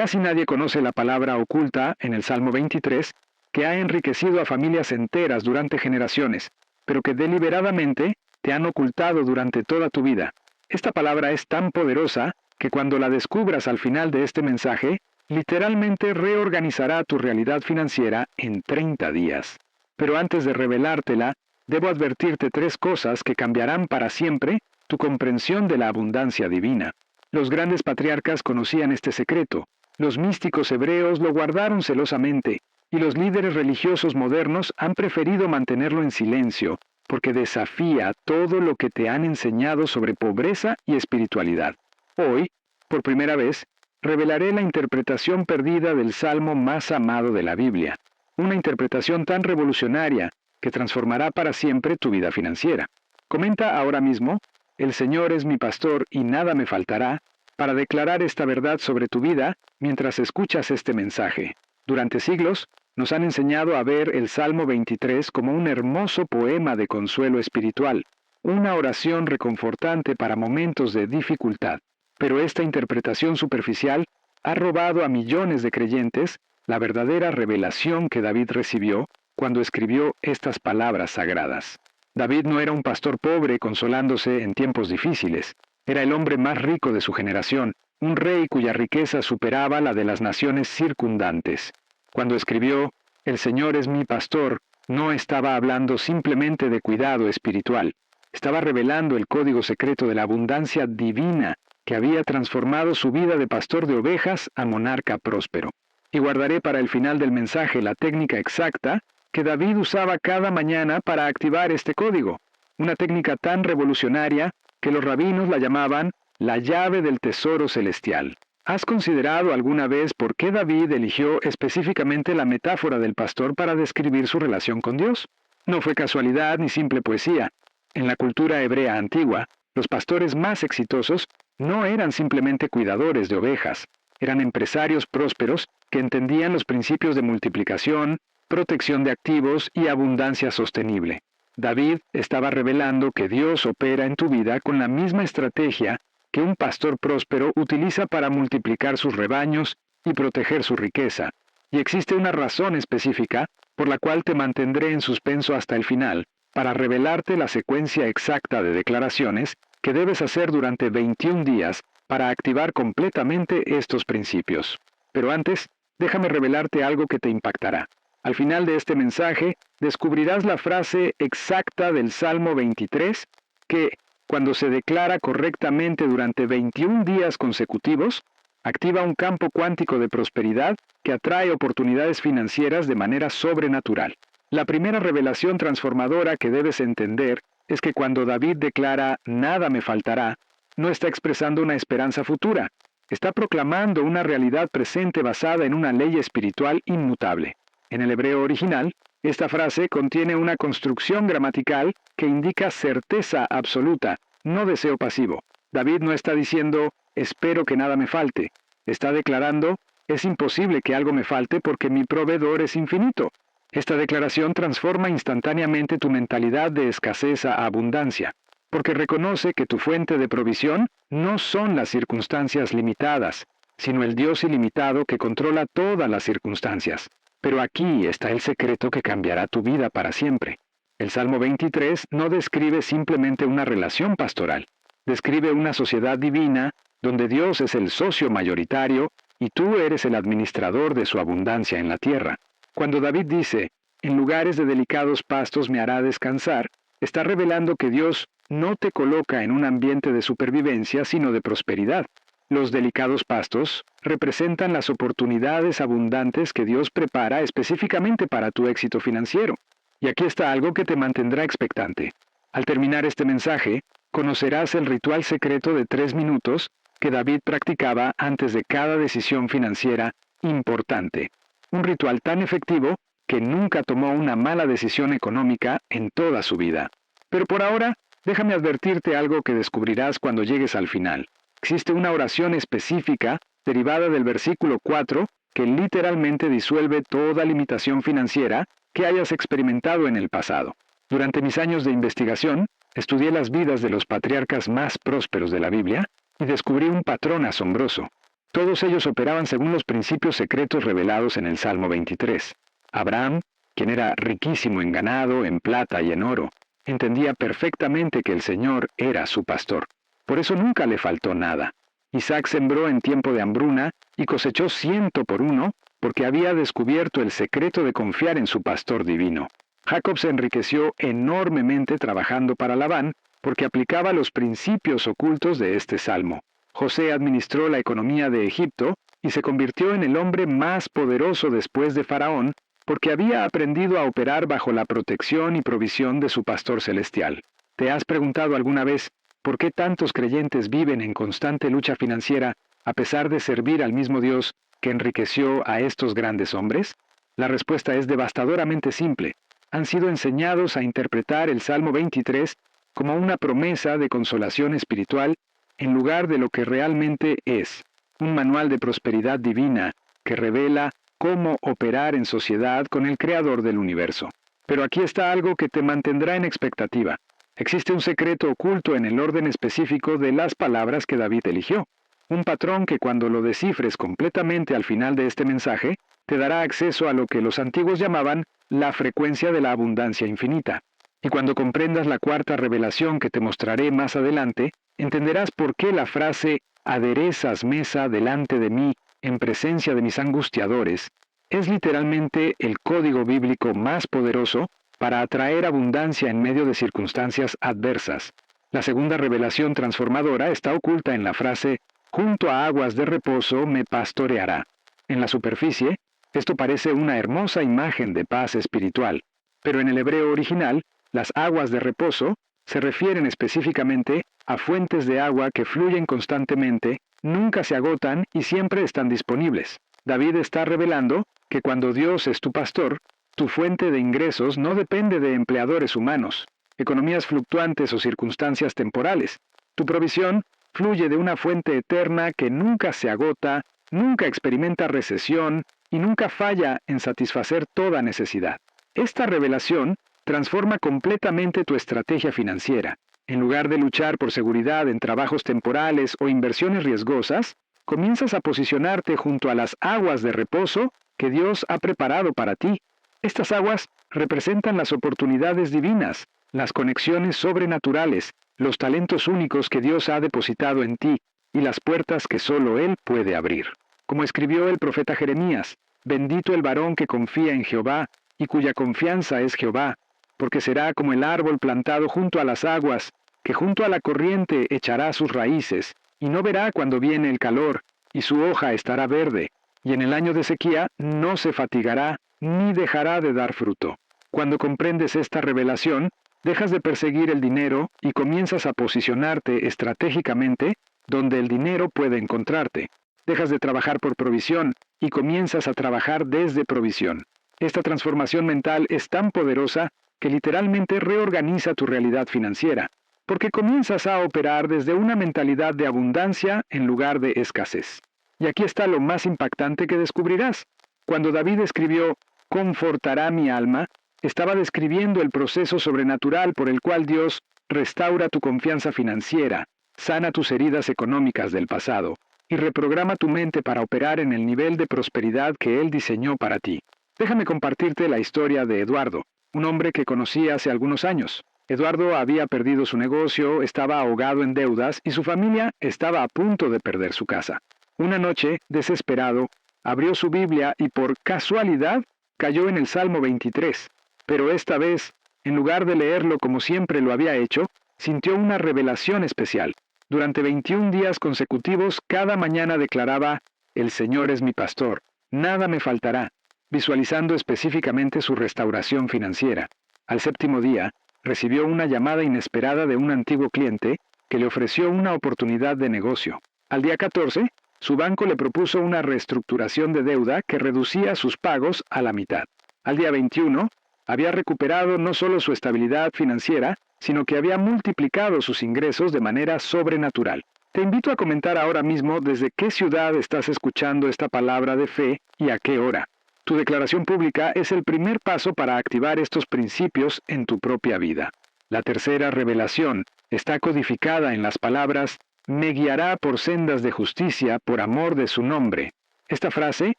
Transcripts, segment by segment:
Casi nadie conoce la palabra oculta en el Salmo 23, que ha enriquecido a familias enteras durante generaciones, pero que deliberadamente te han ocultado durante toda tu vida. Esta palabra es tan poderosa que cuando la descubras al final de este mensaje, literalmente reorganizará tu realidad financiera en 30 días. Pero antes de revelártela, debo advertirte 3 cosas que cambiarán para siempre tu comprensión de la abundancia divina. Los grandes patriarcas conocían este secreto, los místicos hebreos lo guardaron celosamente, y los líderes religiosos modernos han preferido mantenerlo en silencio, porque desafía todo lo que te han enseñado sobre pobreza y espiritualidad. Hoy, por primera vez, revelaré la interpretación perdida del salmo más amado de la Biblia, una interpretación tan revolucionaria que transformará para siempre tu vida financiera. Comenta ahora mismo, «El Señor es mi pastor y nada me faltará», para declarar esta verdad sobre tu vida mientras escuchas este mensaje. Durante siglos, nos han enseñado a ver el Salmo 23 como un hermoso poema de consuelo espiritual, una oración reconfortante para momentos de dificultad. Pero esta interpretación superficial ha robado a millones de creyentes la verdadera revelación que David recibió cuando escribió estas palabras sagradas. David no era un pastor pobre consolándose en tiempos difíciles. Era el hombre más rico de su generación, un rey cuya riqueza superaba la de las naciones circundantes. Cuando escribió, «El Señor es mi pastor», no estaba hablando simplemente de cuidado espiritual. Estaba revelando el código secreto de la abundancia divina que había transformado su vida de pastor de ovejas a monarca próspero. Y guardaré para el final del mensaje la técnica exacta que David usaba cada mañana para activar este código, una técnica tan revolucionaria que los rabinos la llamaban la llave del tesoro celestial. ¿Has considerado alguna vez por qué David eligió específicamente la metáfora del pastor para describir su relación con Dios? No fue casualidad ni simple poesía. En la cultura hebrea antigua, los pastores más exitosos no eran simplemente cuidadores de ovejas, eran empresarios prósperos que entendían los principios de multiplicación, protección de activos y abundancia sostenible. David estaba revelando que Dios opera en tu vida con la misma estrategia que un pastor próspero utiliza para multiplicar sus rebaños y proteger su riqueza. Y existe una razón específica por la cual te mantendré en suspenso hasta el final, para revelarte la secuencia exacta de declaraciones que debes hacer durante 21 días para activar completamente estos principios. Pero antes, déjame revelarte algo que te impactará. Al final de este mensaje, descubrirás la frase exacta del Salmo 23, que, cuando se declara correctamente durante 21 días consecutivos, activa un campo cuántico de prosperidad que atrae oportunidades financieras de manera sobrenatural. La primera revelación transformadora que debes entender es que cuando David declara «nada me faltará», no está expresando una esperanza futura, está proclamando una realidad presente basada en una ley espiritual inmutable. En el hebreo original, esta frase contiene una construcción gramatical que indica certeza absoluta, no deseo pasivo. David no está diciendo, espero que nada me falte. Está declarando, es imposible que algo me falte porque mi proveedor es infinito. Esta declaración transforma instantáneamente tu mentalidad de escasez a abundancia, porque reconoce que tu fuente de provisión no son las circunstancias limitadas, sino el Dios ilimitado que controla todas las circunstancias. Pero aquí está el secreto que cambiará tu vida para siempre. El Salmo 23 no describe simplemente una relación pastoral, describe una sociedad divina donde Dios es el socio mayoritario y tú eres el administrador de su abundancia en la tierra. Cuando David dice, «En lugares de delicados pastos me hará descansar», está revelando que Dios no te coloca en un ambiente de supervivencia, sino de prosperidad. Los delicados pastos representan las oportunidades abundantes que Dios prepara específicamente para tu éxito financiero. Y aquí está algo que te mantendrá expectante. Al terminar este mensaje, conocerás el ritual secreto de 3 minutos que David practicaba antes de cada decisión financiera importante. Un ritual tan efectivo que nunca tomó una mala decisión económica en toda su vida. Pero por ahora, déjame advertirte algo que descubrirás cuando llegues al final. Existe una oración específica derivada del versículo 4 que literalmente disuelve toda limitación financiera que hayas experimentado en el pasado. Durante mis años de investigación, estudié las vidas de los patriarcas más prósperos de la Biblia y descubrí un patrón asombroso. Todos ellos operaban según los principios secretos revelados en el Salmo 23. Abraham, quien era riquísimo en ganado, en plata y en oro, entendía perfectamente que el Señor era su pastor. Por eso nunca le faltó nada. Isaac sembró en tiempo de hambruna y cosechó 100 por uno, porque había descubierto el secreto de confiar en su pastor divino. Jacob se enriqueció enormemente trabajando para Labán, porque aplicaba los principios ocultos de este salmo. José administró la economía de Egipto y se convirtió en el hombre más poderoso después de Faraón, porque había aprendido a operar bajo la protección y provisión de su pastor celestial. ¿Te has preguntado alguna vez por qué tantos creyentes viven en constante lucha financiera a pesar de servir al mismo Dios que enriqueció a estos grandes hombres? La respuesta es devastadoramente simple. Han sido enseñados a interpretar el Salmo 23 como una promesa de consolación espiritual en lugar de lo que realmente es, un manual de prosperidad divina que revela cómo operar en sociedad con el Creador del universo. Pero aquí está algo que te mantendrá en expectativa. Existe un secreto oculto en el orden específico de las palabras que David eligió. Un patrón que cuando lo descifres completamente al final de este mensaje, te dará acceso a lo que los antiguos llamaban la frecuencia de la abundancia infinita. Y cuando comprendas la cuarta revelación que te mostraré más adelante, entenderás por qué la frase «aderezas mesa delante de mí en presencia de mis angustiadores» es literalmente el código bíblico más poderoso para atraer abundancia en medio de circunstancias adversas. La segunda revelación transformadora está oculta en la frase «junto a aguas de reposo me pastoreará». En la superficie, esto parece una hermosa imagen de paz espiritual, pero en el hebreo original, las aguas de reposo se refieren específicamente a fuentes de agua que fluyen constantemente, nunca se agotan y siempre están disponibles. David está revelando que cuando Dios es tu pastor, tu fuente de ingresos no depende de empleadores humanos, economías fluctuantes o circunstancias temporales. Tu provisión fluye de una fuente eterna que nunca se agota, nunca experimenta recesión y nunca falla en satisfacer toda necesidad. Esta revelación transforma completamente tu estrategia financiera. En lugar de luchar por seguridad en trabajos temporales o inversiones riesgosas, comienzas a posicionarte junto a las aguas de reposo que Dios ha preparado para ti. Estas aguas representan las oportunidades divinas, las conexiones sobrenaturales, los talentos únicos que Dios ha depositado en ti y las puertas que solo Él puede abrir. Como escribió el profeta Jeremías, «Bendito el varón que confía en Jehová y cuya confianza es Jehová, porque será como el árbol plantado junto a las aguas, que junto a la corriente echará sus raíces, y no verá cuando viene el calor, y su hoja estará verde, y en el año de sequía no se fatigará, ni dejará de dar fruto». Cuando comprendes esta revelación, dejas de perseguir el dinero y comienzas a posicionarte estratégicamente donde el dinero puede encontrarte. Dejas de trabajar por provisión y comienzas a trabajar desde provisión. Esta transformación mental es tan poderosa que literalmente reorganiza tu realidad financiera, porque comienzas a operar desde una mentalidad de abundancia en lugar de escasez. Y aquí está lo más impactante que descubrirás. Cuando David escribió «confortará mi alma», estaba describiendo el proceso sobrenatural por el cual Dios restaura tu confianza financiera, sana tus heridas económicas del pasado y reprograma tu mente para operar en el nivel de prosperidad que Él diseñó para ti. Déjame compartirte la historia de Eduardo, un hombre que conocí hace algunos años. Eduardo había perdido su negocio, estaba ahogado en deudas y su familia estaba a punto de perder su casa. Una noche, desesperado, abrió su Biblia y por casualidad cayó en el Salmo 23. Pero esta vez, en lugar de leerlo como siempre lo había hecho, sintió una revelación especial. Durante 21 días consecutivos, cada mañana declaraba, «El Señor es mi pastor, nada me faltará», visualizando específicamente su restauración financiera. Al séptimo día, recibió una llamada inesperada de un antiguo cliente que le ofreció una oportunidad de negocio. Al día 14, su banco le propuso una reestructuración de deuda que reducía sus pagos a la mitad. Al día 21, había recuperado no solo su estabilidad financiera, sino que había multiplicado sus ingresos de manera sobrenatural. Te invito a comentar ahora mismo desde qué ciudad estás escuchando esta palabra de fe y a qué hora. Tu declaración pública es el primer paso para activar estos principios en tu propia vida. La tercera revelación está codificada en las palabras me guiará por sendas de justicia por amor de su nombre. Esta frase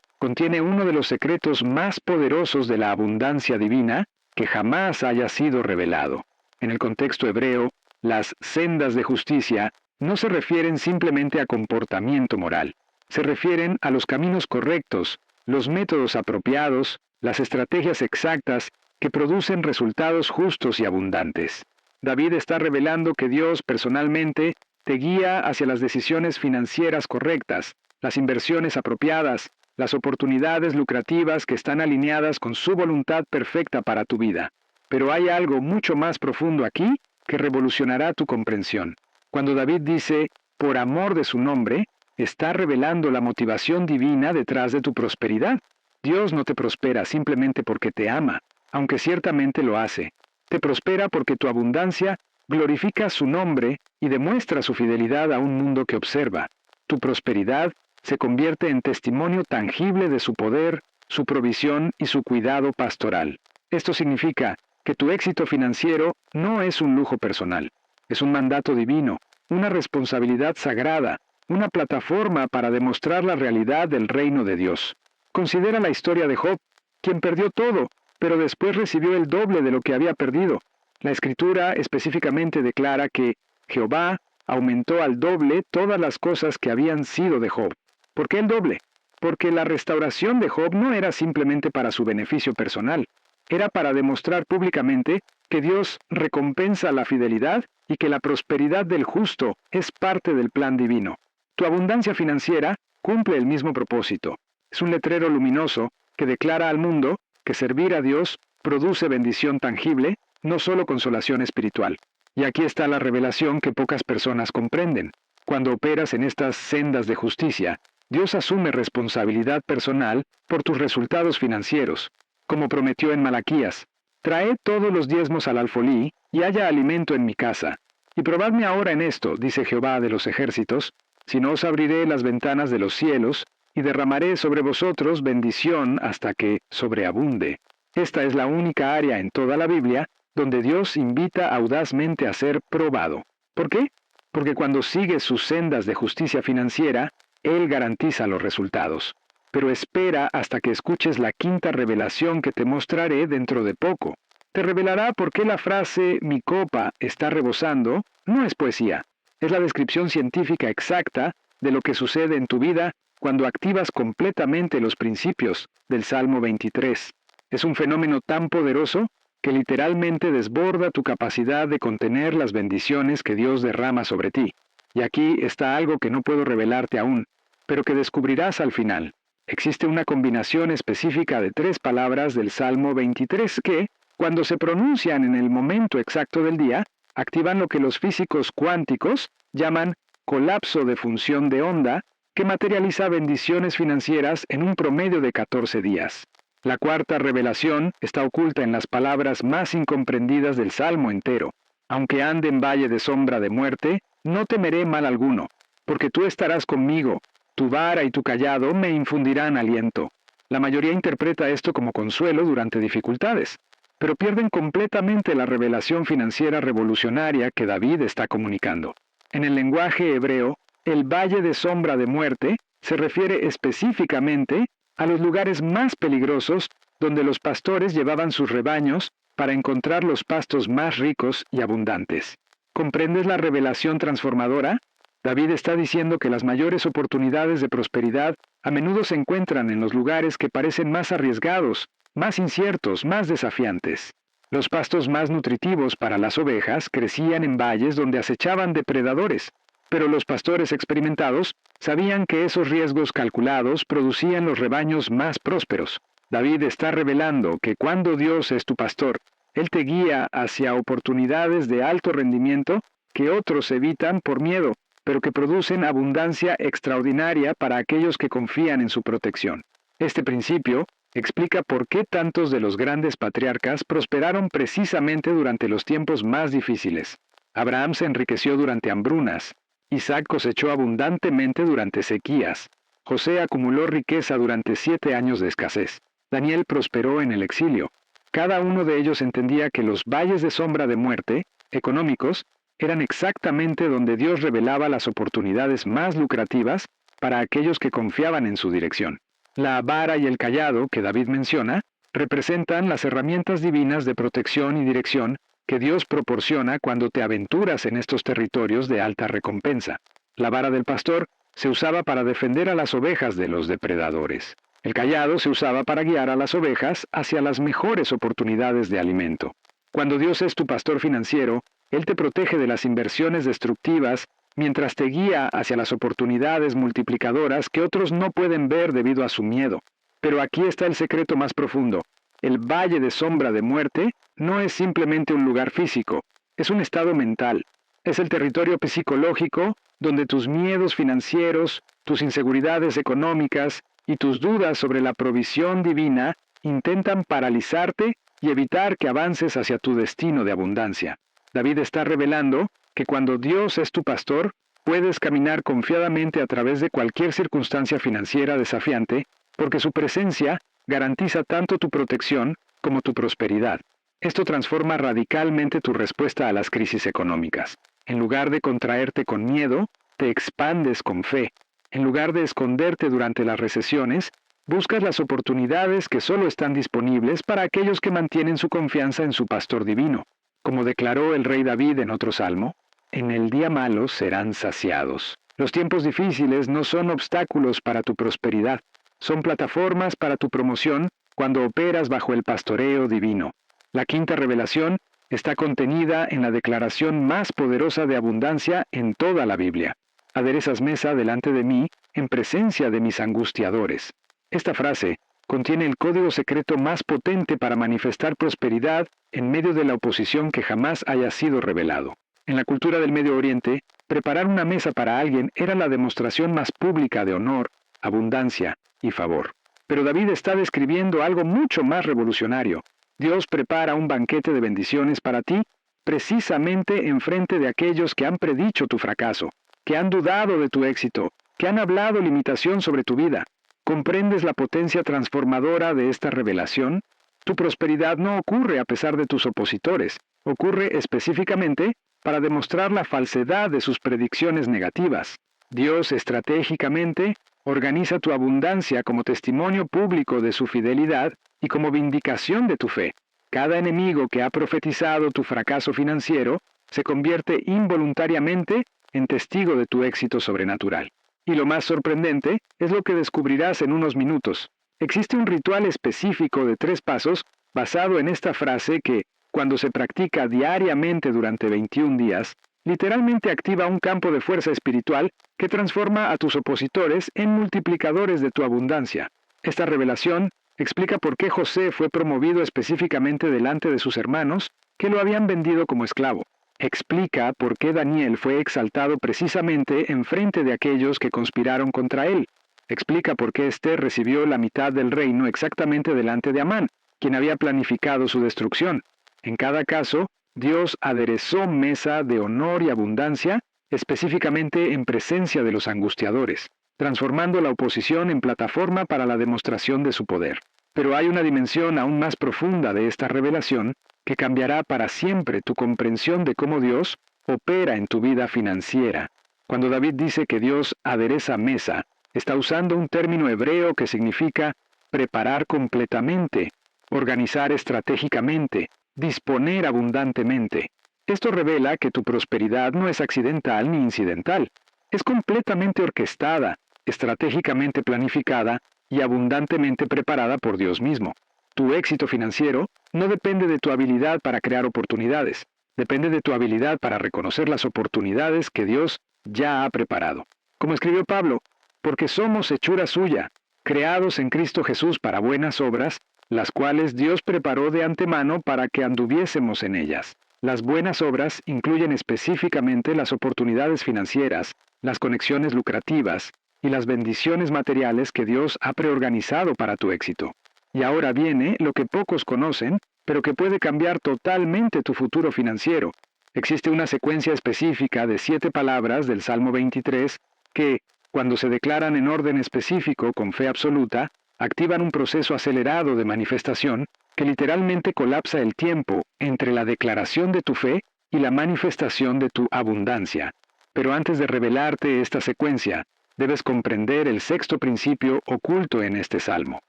contiene uno de los secretos más poderosos de la abundancia divina que jamás haya sido revelado. En el contexto hebreo, las sendas de justicia no se refieren simplemente a comportamiento moral. Se refieren a los caminos correctos, los métodos apropiados, las estrategias exactas que producen resultados justos y abundantes. David está revelando que Dios personalmente te guía hacia las decisiones financieras correctas, las inversiones apropiadas, las oportunidades lucrativas que están alineadas con su voluntad perfecta para tu vida. Pero hay algo mucho más profundo aquí que revolucionará tu comprensión. Cuando David dice, por amor de su nombre, está revelando la motivación divina detrás de tu prosperidad. Dios no te prospera simplemente porque te ama, aunque ciertamente lo hace. Te prospera porque tu abundancia glorifica su nombre y demuestra su fidelidad a un mundo que observa. Tu prosperidad se convierte en testimonio tangible de su poder, su provisión y su cuidado pastoral. Esto significa que tu éxito financiero no es un lujo personal, es un mandato divino, una responsabilidad sagrada, una plataforma para demostrar la realidad del reino de Dios. Considera la historia de Job, quien perdió todo, pero después recibió el doble de lo que había perdido. La Escritura específicamente declara que Jehová aumentó al doble todas las cosas que habían sido de Job. ¿Por qué el doble? Porque la restauración de Job no era simplemente para su beneficio personal, era para demostrar públicamente que Dios recompensa la fidelidad y que la prosperidad del justo es parte del plan divino. Tu abundancia financiera cumple el mismo propósito. Es un letrero luminoso que declara al mundo que servir a Dios produce bendición tangible, no solo consolación espiritual. Y aquí está la revelación que pocas personas comprenden. Cuando operas en estas sendas de justicia, Dios asume responsabilidad personal por tus resultados financieros. Como prometió en Malaquías, traed todos los diezmos al alfolí, y haya alimento en mi casa. Y probadme ahora en esto, dice Jehová de los ejércitos, si no os abriré las ventanas de los cielos, y derramaré sobre vosotros bendición hasta que sobreabunde. Esta es la única área en toda la Biblia donde Dios invita audazmente a ser probado. ¿Por qué? Porque cuando sigues sus sendas de justicia financiera, Él garantiza los resultados. Pero espera hasta que escuches la quinta revelación que te mostraré dentro de poco. Te revelará por qué la frase «mi copa está rebosando» no es poesía. Es la descripción científica exacta de lo que sucede en tu vida cuando activas completamente los principios del Salmo 23. Es un fenómeno tan poderoso que literalmente desborda tu capacidad de contener las bendiciones que Dios derrama sobre ti. Y aquí está algo que no puedo revelarte aún, pero que descubrirás al final. Existe una combinación específica de 3 palabras del Salmo 23 que, cuando se pronuncian en el momento exacto del día, activan lo que los físicos cuánticos llaman colapso de función de onda, que materializa bendiciones financieras en un promedio de 14 días. La cuarta revelación está oculta en las palabras más incomprendidas del Salmo entero. Aunque ande en valle de sombra de muerte, no temeré mal alguno, porque tú estarás conmigo, tu vara y tu cayado me infundirán aliento. La mayoría interpreta esto como consuelo durante dificultades, pero pierden completamente la revelación financiera revolucionaria que David está comunicando. En el lenguaje hebreo, el valle de sombra de muerte se refiere específicamente a los lugares más peligrosos donde los pastores llevaban sus rebaños para encontrar los pastos más ricos y abundantes. ¿Comprendes la revelación transformadora? David está diciendo que las mayores oportunidades de prosperidad a menudo se encuentran en los lugares que parecen más arriesgados, más inciertos, más desafiantes. Los pastos más nutritivos para las ovejas crecían en valles donde acechaban depredadores, pero los pastores experimentados sabían que esos riesgos calculados producían los rebaños más prósperos. David está revelando que cuando Dios es tu pastor, Él te guía hacia oportunidades de alto rendimiento que otros evitan por miedo, pero que producen abundancia extraordinaria para aquellos que confían en su protección. Este principio explica por qué tantos de los grandes patriarcas prosperaron precisamente durante los tiempos más difíciles. Abraham se enriqueció durante hambrunas. Isaac cosechó abundantemente durante sequías. José acumuló riqueza durante 7 años de escasez. Daniel prosperó en el exilio. Cada uno de ellos entendía que los valles de sombra de muerte, económicos, eran exactamente donde Dios revelaba las oportunidades más lucrativas para aquellos que confiaban en su dirección. La vara y el cayado que David menciona representan las herramientas divinas de protección y dirección que Dios proporciona cuando te aventuras en estos territorios de alta recompensa. La vara del pastor se usaba para defender a las ovejas de los depredadores. El cayado se usaba para guiar a las ovejas hacia las mejores oportunidades de alimento. Cuando Dios es tu pastor financiero, Él te protege de las inversiones destructivas mientras te guía hacia las oportunidades multiplicadoras que otros no pueden ver debido a su miedo. Pero aquí está el secreto más profundo. El valle de sombra de muerte no es simplemente un lugar físico, es un estado mental. Es el territorio psicológico donde tus miedos financieros, tus inseguridades económicas y tus dudas sobre la provisión divina intentan paralizarte y evitar que avances hacia tu destino de abundancia. David está revelando que cuando Dios es tu pastor, puedes caminar confiadamente a través de cualquier circunstancia financiera desafiante, porque su presencia garantiza tanto tu protección como tu prosperidad. Esto transforma radicalmente tu respuesta a las crisis económicas. En lugar de contraerte con miedo, te expandes con fe. En lugar de esconderte durante las recesiones, buscas las oportunidades que solo están disponibles para aquellos que mantienen su confianza en su pastor divino. Como declaró el rey David en otro salmo, en el día malo serán saciados. Los tiempos difíciles no son obstáculos para tu prosperidad, son plataformas para tu promoción cuando operas bajo el pastoreo divino. La quinta revelación está contenida en la declaración más poderosa de abundancia en toda la Biblia. Aderezas mesa delante de mí en presencia de mis angustiadores. Esta frase contiene el código secreto más potente para manifestar prosperidad en medio de la oposición que jamás haya sido revelado. En la cultura del Medio Oriente, preparar una mesa para alguien era la demostración más pública de honor, abundancia y favor. Pero David está describiendo algo mucho más revolucionario. Dios prepara un banquete de bendiciones para ti precisamente enfrente de aquellos que han predicho tu fracaso, que han dudado de tu éxito, que han hablado limitación sobre tu vida. ¿Comprendes la potencia transformadora de esta revelación? Tu prosperidad no ocurre a pesar de tus opositores, ocurre específicamente para demostrar la falsedad de sus predicciones negativas. Dios estratégicamente organiza tu abundancia como testimonio público de su fidelidad y como vindicación de tu fe. Cada enemigo que ha profetizado tu fracaso financiero se convierte involuntariamente en testigo de tu éxito sobrenatural. Y lo más sorprendente es lo que descubrirás en unos minutos. Existe un ritual específico de 3 pasos basado en esta frase que, cuando se practica diariamente durante 21 días, literalmente activa un campo de fuerza espiritual que transforma a tus opositores en multiplicadores de tu abundancia. Esta revelación explica por qué José fue promovido específicamente delante de sus hermanos que lo habían vendido como esclavo. Explica por qué Daniel fue exaltado precisamente en frente de aquellos que conspiraron contra él. Explica por qué Esther recibió la mitad del reino exactamente delante de Amán, quien había planificado su destrucción. En cada caso, Dios aderezó mesa de honor y abundancia, específicamente en presencia de los angustiadores, transformando la oposición en plataforma para la demostración de su poder. Pero hay una dimensión aún más profunda de esta revelación que cambiará para siempre tu comprensión de cómo Dios opera en tu vida financiera. Cuando David dice que Dios adereza mesa, está usando un término hebreo que significa preparar completamente, organizar estratégicamente, disponer abundantemente. Esto revela que tu prosperidad no es accidental ni incidental. Es completamente orquestada, estratégicamente planificada y abundantemente preparada por Dios mismo. Tu éxito financiero no depende de tu habilidad para crear oportunidades, depende de tu habilidad para reconocer las oportunidades que Dios ya ha preparado. Como escribió Pablo, porque somos hechura suya, creados en Cristo Jesús para buenas obras, las cuales Dios preparó de antemano para que anduviésemos en ellas. Las buenas obras incluyen específicamente las oportunidades financieras, las conexiones lucrativas y las bendiciones materiales que Dios ha preorganizado para tu éxito. Y ahora viene lo que pocos conocen, pero que puede cambiar totalmente tu futuro financiero. Existe una secuencia específica de 7 palabras del Salmo 23 que, cuando se declaran en orden específico con fe absoluta, activan un proceso acelerado de manifestación que literalmente colapsa el tiempo entre la declaración de tu fe y la manifestación de tu abundancia. Pero antes de revelarte esta secuencia, debes comprender el sexto principio oculto en este salmo.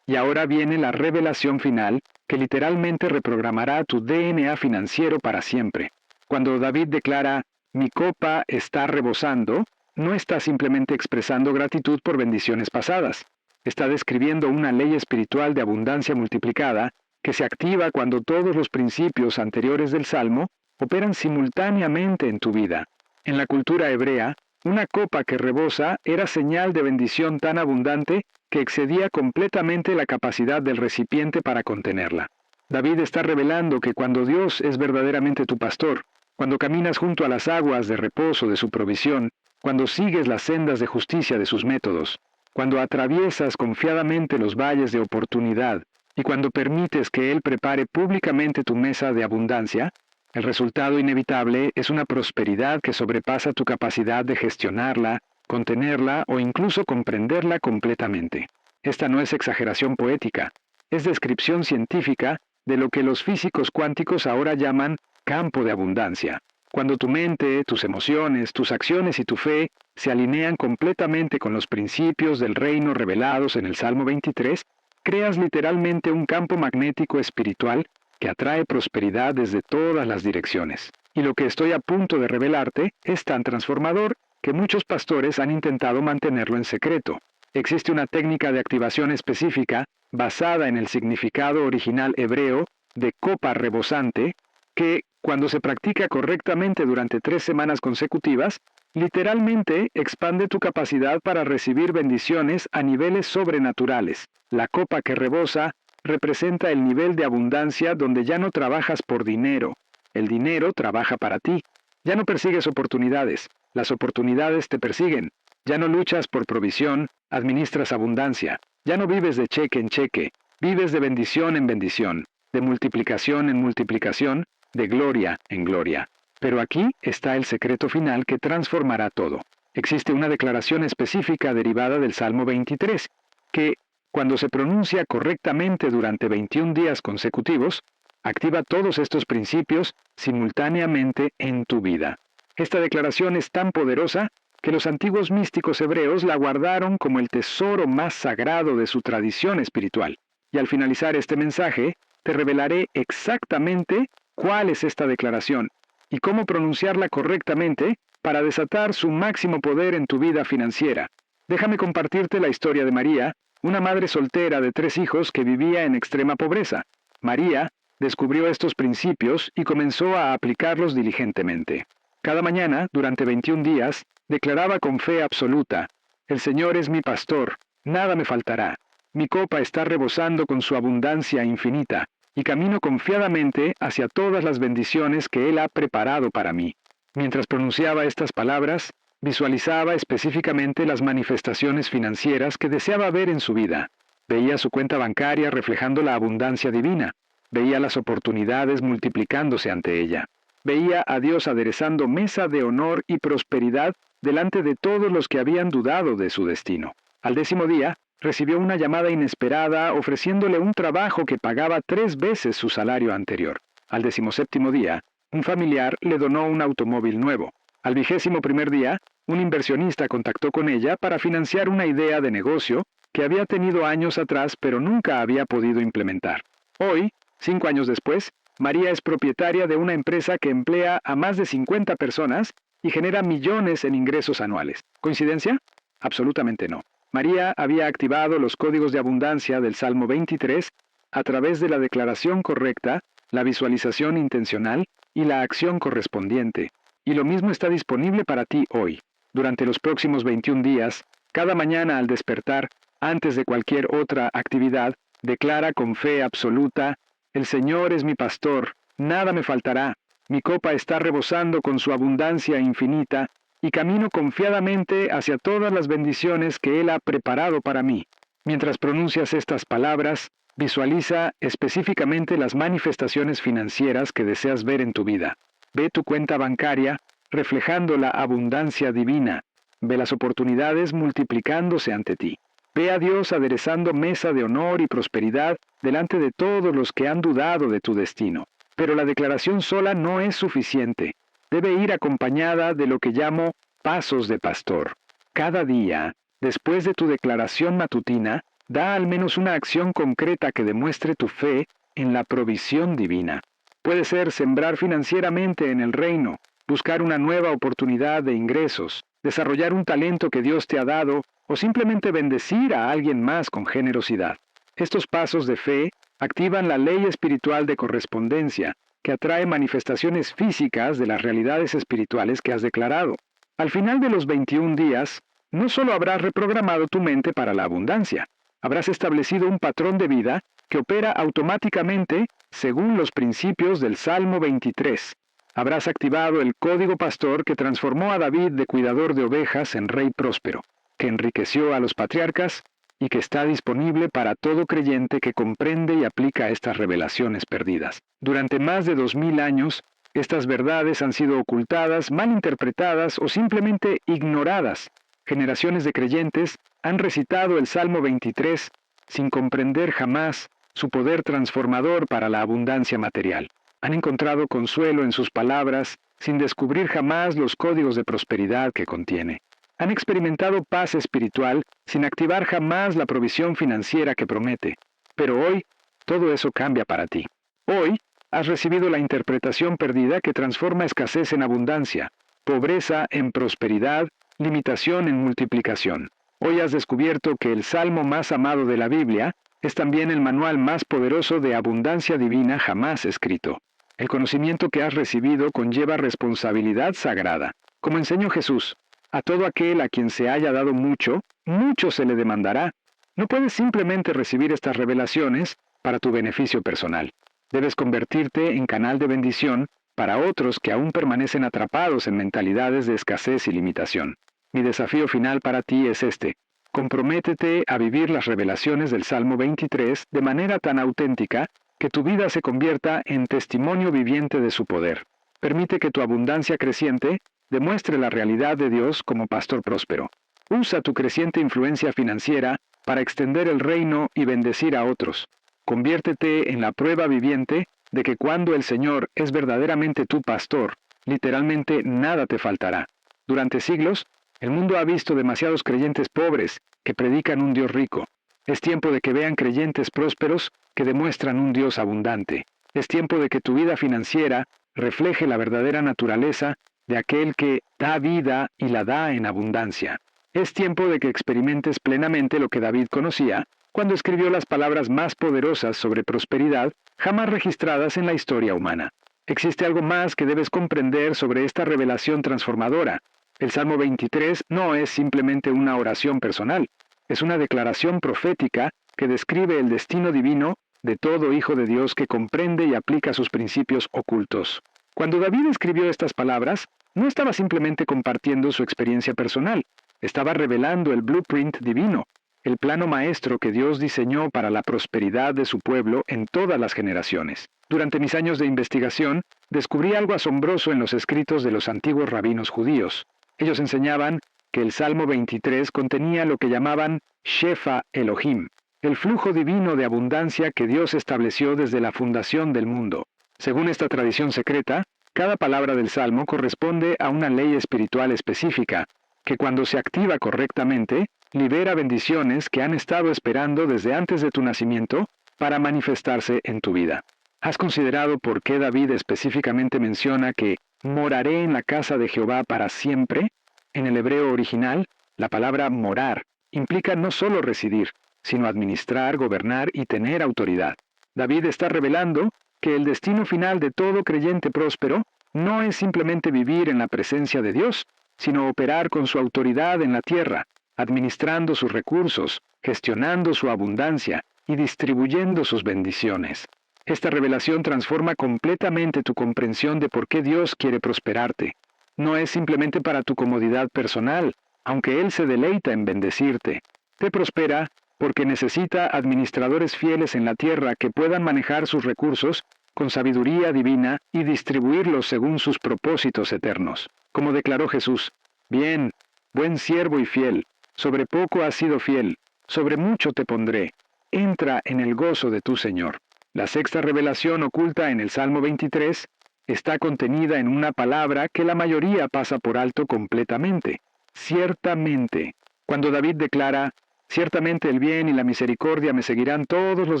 Y ahora viene la revelación final, que literalmente reprogramará tu DNA financiero para siempre. Cuando David declara, mi copa está rebosando, no está simplemente expresando gratitud por bendiciones pasadas. Está describiendo una ley espiritual de abundancia multiplicada que se activa cuando todos los principios anteriores del Salmo operan simultáneamente en tu vida. En la cultura hebrea, una copa que rebosa era señal de bendición tan abundante que excedía completamente la capacidad del recipiente para contenerla. David está revelando que cuando Dios es verdaderamente tu pastor, cuando caminas junto a las aguas de reposo de su provisión, cuando sigues las sendas de justicia de sus métodos, cuando atraviesas confiadamente los valles de oportunidad y cuando permites que Él prepare públicamente tu mesa de abundancia, el resultado inevitable es una prosperidad que sobrepasa tu capacidad de gestionarla, contenerla o incluso comprenderla completamente. Esta no es exageración poética, es descripción científica de lo que los físicos cuánticos ahora llaman campo de abundancia. Cuando tu mente, tus emociones, tus acciones y tu fe se alinean completamente con los principios del reino revelados en el Salmo 23, creas literalmente un campo magnético espiritual que atrae prosperidad desde todas las direcciones. Y lo que estoy a punto de revelarte es tan transformador que muchos pastores han intentado mantenerlo en secreto. Existe una técnica de activación específica basada en el significado original hebreo de copa rebosante que, cuando se practica correctamente durante 3 semanas consecutivas, literalmente expande tu capacidad para recibir bendiciones a niveles sobrenaturales. La copa que rebosa representa el nivel de abundancia donde ya no trabajas por dinero. El dinero trabaja para ti. Ya no persigues oportunidades. Las oportunidades te persiguen. Ya no luchas por provisión, administras abundancia. Ya no vives de cheque en cheque. Vives de bendición en bendición, de multiplicación en multiplicación, de gloria en gloria. Pero aquí está el secreto final que transformará todo. Existe una declaración específica derivada del Salmo 23, que, cuando se pronuncia correctamente durante 21 días consecutivos, activa todos estos principios simultáneamente en tu vida. Esta declaración es tan poderosa que los antiguos místicos hebreos la guardaron como el tesoro más sagrado de su tradición espiritual. Y al finalizar este mensaje, te revelaré exactamente cuál es esta declaración y cómo pronunciarla correctamente para desatar su máximo poder en tu vida financiera. Déjame compartirte la historia de María, una madre soltera de 3 hijos que vivía en extrema pobreza. María descubrió estos principios y comenzó a aplicarlos diligentemente. Cada mañana, durante 21 días, declaraba con fe absoluta: «El Señor es mi pastor, nada me faltará. Mi copa está rebosando con su abundancia infinita, y camino confiadamente hacia todas las bendiciones que Él ha preparado para mí». Mientras pronunciaba estas palabras, visualizaba específicamente las manifestaciones financieras que deseaba ver en su vida. Veía su cuenta bancaria reflejando la abundancia divina. Veía las oportunidades multiplicándose ante ella. Veía a Dios aderezando mesa de honor y prosperidad delante de todos los que habían dudado de su destino. Al 10º día, recibió una llamada inesperada ofreciéndole un trabajo que pagaba 3 veces su salario anterior. Al 17º día, un familiar le donó un automóvil nuevo. Al 21º día, un inversionista contactó con ella para financiar una idea de negocio que había tenido años atrás pero nunca había podido implementar. Hoy, 5 años después, María es propietaria de una empresa que emplea a más de 50 personas y genera millones en ingresos anuales. ¿Coincidencia? Absolutamente no. María había activado los códigos de abundancia del Salmo 23 a través de la declaración correcta, la visualización intencional y la acción correspondiente. Y lo mismo está disponible para ti hoy. Durante los próximos 21 días, cada mañana al despertar, antes de cualquier otra actividad, declara con fe absoluta: «El Señor es mi pastor, nada me faltará. Mi copa está rebosando con su abundancia infinita, y camino confiadamente hacia todas las bendiciones que Él ha preparado para mí». Mientras pronuncias estas palabras, visualiza específicamente las manifestaciones financieras que deseas ver en tu vida. Ve tu cuenta bancaria reflejando la abundancia divina. Ve las oportunidades multiplicándose ante ti. Ve a Dios aderezando mesa de honor y prosperidad delante de todos los que han dudado de tu destino. Pero la declaración sola no es suficiente. Debe ir acompañada de lo que llamo pasos de pastor. Cada día, después de tu declaración matutina, da al menos una acción concreta que demuestre tu fe en la provisión divina. Puede ser sembrar financieramente en el reino, buscar una nueva oportunidad de ingresos, desarrollar un talento que Dios te ha dado o simplemente bendecir a alguien más con generosidad. Estos pasos de fe activan la ley espiritual de correspondencia, que atrae manifestaciones físicas de las realidades espirituales que has declarado. Al final de los 21 días, no solo habrás reprogramado tu mente para la abundancia, habrás establecido un patrón de vida que opera automáticamente según los principios del Salmo 23. Habrás activado el código pastor que transformó a David de cuidador de ovejas en rey próspero, que enriqueció a los patriarcas y que está disponible para todo creyente que comprende y aplica estas revelaciones perdidas. Durante más de 2000 años, estas verdades han sido ocultadas, malinterpretadas o simplemente ignoradas. Generaciones de creyentes han recitado el Salmo 23 sin comprender jamás su poder transformador para la abundancia material. Han encontrado consuelo en sus palabras sin descubrir jamás los códigos de prosperidad que contiene. Han experimentado paz espiritual sin activar jamás la provisión financiera que promete. Pero hoy, todo eso cambia para ti. Hoy, has recibido la interpretación perdida que transforma escasez en abundancia, pobreza en prosperidad, limitación en multiplicación. Hoy has descubierto que el salmo más amado de la Biblia es también el manual más poderoso de abundancia divina jamás escrito. El conocimiento que has recibido conlleva responsabilidad sagrada. Como enseñó Jesús, a todo aquel a quien se haya dado mucho, mucho se le demandará. No puedes simplemente recibir estas revelaciones para tu beneficio personal. Debes convertirte en canal de bendición para otros que aún permanecen atrapados en mentalidades de escasez y limitación. Mi desafío final para ti es este. Comprométete a vivir las revelaciones del Salmo 23 de manera tan auténtica que tu vida se convierta en testimonio viviente de su poder. Permite que tu abundancia creciente demuestre la realidad de Dios como pastor próspero. Usa tu creciente influencia financiera para extender el reino y bendecir a otros. Conviértete en la prueba viviente de que cuando el Señor es verdaderamente tu pastor, literalmente nada te faltará. Durante siglos, el mundo ha visto demasiados creyentes pobres que predican un Dios rico. Es tiempo de que vean creyentes prósperos que demuestran un Dios abundante. Es tiempo de que tu vida financiera refleje la verdadera naturaleza de aquel que da vida y la da en abundancia. Es tiempo de que experimentes plenamente lo que David conocía cuando escribió las palabras más poderosas sobre prosperidad jamás registradas en la historia humana. Existe algo más que debes comprender sobre esta revelación transformadora. El Salmo 23 no es simplemente una oración personal, es una declaración profética que describe el destino divino de todo hijo de Dios que comprende y aplica sus principios ocultos. Cuando David escribió estas palabras, no estaba simplemente compartiendo su experiencia personal, estaba revelando el blueprint divino, el plano maestro que Dios diseñó para la prosperidad de su pueblo en todas las generaciones. Durante mis años de investigación, descubrí algo asombroso en los escritos de los antiguos rabinos judíos. Ellos enseñaban que el Salmo 23 contenía lo que llamaban Shefa Elohim, el flujo divino de abundancia que Dios estableció desde la fundación del mundo. Según esta tradición secreta, cada palabra del Salmo corresponde a una ley espiritual específica, que cuando se activa correctamente, libera bendiciones que han estado esperando desde antes de tu nacimiento para manifestarse en tu vida. ¿Has considerado por qué David específicamente menciona que moraré en la casa de Jehová para siempre? En el hebreo original, la palabra morar implica no solo residir, sino administrar, gobernar y tener autoridad. David está revelando que el destino final de todo creyente próspero no es simplemente vivir en la presencia de Dios, sino operar con su autoridad en la tierra, administrando sus recursos, gestionando su abundancia y distribuyendo sus bendiciones. Esta revelación transforma completamente tu comprensión de por qué Dios quiere prosperarte. No es simplemente para tu comodidad personal, aunque Él se deleita en bendecirte. Te prospera porque necesita administradores fieles en la tierra que puedan manejar sus recursos con sabiduría divina y distribuirlos según sus propósitos eternos. Como declaró Jesús, «Bien, buen siervo y fiel, sobre poco has sido fiel, sobre mucho te pondré. Entra en el gozo de tu Señor». La sexta revelación oculta en el Salmo 23 está contenida en una palabra que la mayoría pasa por alto completamente. Ciertamente. Cuando David declara, ciertamente el bien y la misericordia me seguirán todos los